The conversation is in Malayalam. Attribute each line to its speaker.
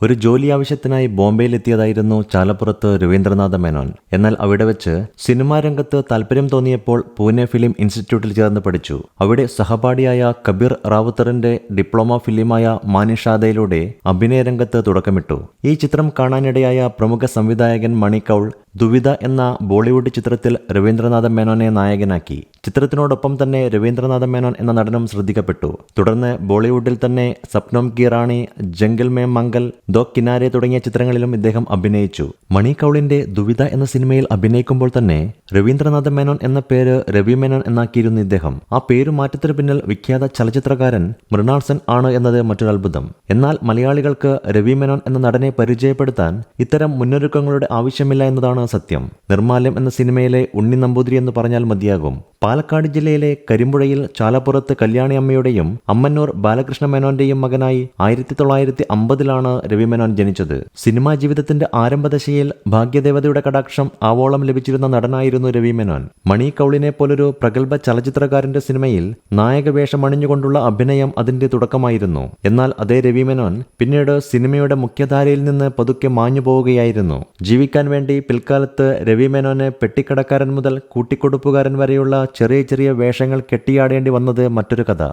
Speaker 1: ഒരു ജോലി ആവശ്യത്തിനായി ബോംബെയിലെത്തിയതായിരുന്നു ചാലപ്പുറത്ത് രവീന്ദ്രനാഥ മേനോൻ. എന്നാൽ അവിടെ വെച്ച് സിനിമാ രംഗത്ത് താല്പര്യം തോന്നിയപ്പോൾ പൂനെ ഫിലിം ഇൻസ്റ്റിറ്റ്യൂട്ടിൽ ചേർന്ന് പഠിച്ചു. അവിടെ സഹപാഠിയായ കബീർ റാവുത്തറിന്റെ ഡിപ്ലോമ ഫിലിമായ മാനിഷാദയിലൂടെ അഭിനയ രംഗത്ത് തുടക്കമിട്ടു. ഈ ചിത്രം കാണാനിടയായ പ്രമുഖ സംവിധായകൻ മണി കൗൾ ദുവിധ എന്ന ബോളിവുഡ് ചിത്രത്തിൽ രവീന്ദ്രനാഥ മേനോനെ നായകനാക്കി. ചിത്രത്തിനോടൊപ്പം തന്നെ രവീന്ദ്രനാഥ മേനോൻ എന്ന നടനും ശ്രദ്ധിക്കപ്പെട്ടു. തുടർന്ന് ബോളിവുഡിൽ തന്നെ സപ്നം കി റാണി, ജംഗൽ മേ മംഗൽ, ദോ കിനാരെ തുടങ്ങിയ ചിത്രങ്ങളിലും ഇദ്ദേഹം അഭിനയിച്ചു. മണി കൗളിന്റെ ദുവിധ എന്ന സിനിമയിൽ അഭിനയിക്കുമ്പോൾ തന്നെ രവീന്ദ്രനാഥ മേനോൻ എന്ന പേര് രവി മേനോൻ എന്നാക്കിയിരുന്നു ഇദ്ദേഹം. ആ പേരു മാറ്റത്തിനു പിന്നിൽ വിഖ്യാത ചലച്ചിത്രകാരൻ മൃണാൾ സെൻ ആണ് എന്നത് മറ്റൊരു അത്ഭുതം. എന്നാൽ മലയാളികൾക്ക് രവി മേനോൻ എന്ന നടനെ പരിചയപ്പെടുത്താൻ ഇത്തരം മുന്നൊരുക്കങ്ങളുടെ ആവശ്യമില്ല എന്നതാണ് സത്യം. നിർമാല്യം എന്ന സിനിമയിലെ ഉണ്ണി നമ്പൂതിരി എന്ന് പറഞ്ഞാൽ മതിയാകും. പാലക്കാട് ജില്ലയിലെ കരിമ്പുഴയിൽ ചാലപ്പുറത്ത് കല്യാണി അമ്മയുടെയും അമ്മന്നൂർ ബാലകൃഷ്ണ മേനോന്റെയും മകനായി 1950 രവി മേനോൻ ജനിച്ചത്. സിനിമാ ജീവിതത്തിന്റെ ആരംഭദശയിൽ ഭാഗ്യദേവതയുടെ കടാക്ഷം ആവോളം ലഭിച്ചിരുന്ന നടനായിരുന്നു രവി മേനോൻ. മണി കൗളിനെ പോലൊരു പ്രഗത്ഭ ചലച്ചിത്രകാരന്റെ സിനിമയിൽ നായക വേഷമണിഞ്ഞുകൊണ്ടുള്ള അഭിനയം അതിന്റെ തുടക്കമായിരുന്നു. എന്നാൽ അതേ രവി മേനോൻ പിന്നീട് സിനിമയുടെ മുഖ്യധാരയിൽ നിന്ന് പതുക്കെ മാഞ്ഞു പോവുകയായിരുന്നു. ജീവിക്കാൻ വേണ്ടി പിൽക്കാലത്ത് രവി മേനോന് പെട്ടിക്കടക്കാരൻ മുതൽ കൂട്ടിക്കൊടുപ്പുകാരൻ വരെയുള്ള ചെറിയ ചെറിയ വേഷങ്ങൾ കെട്ടിയാടേണ്ടി വന്നത് മറ്റൊരു കഥ.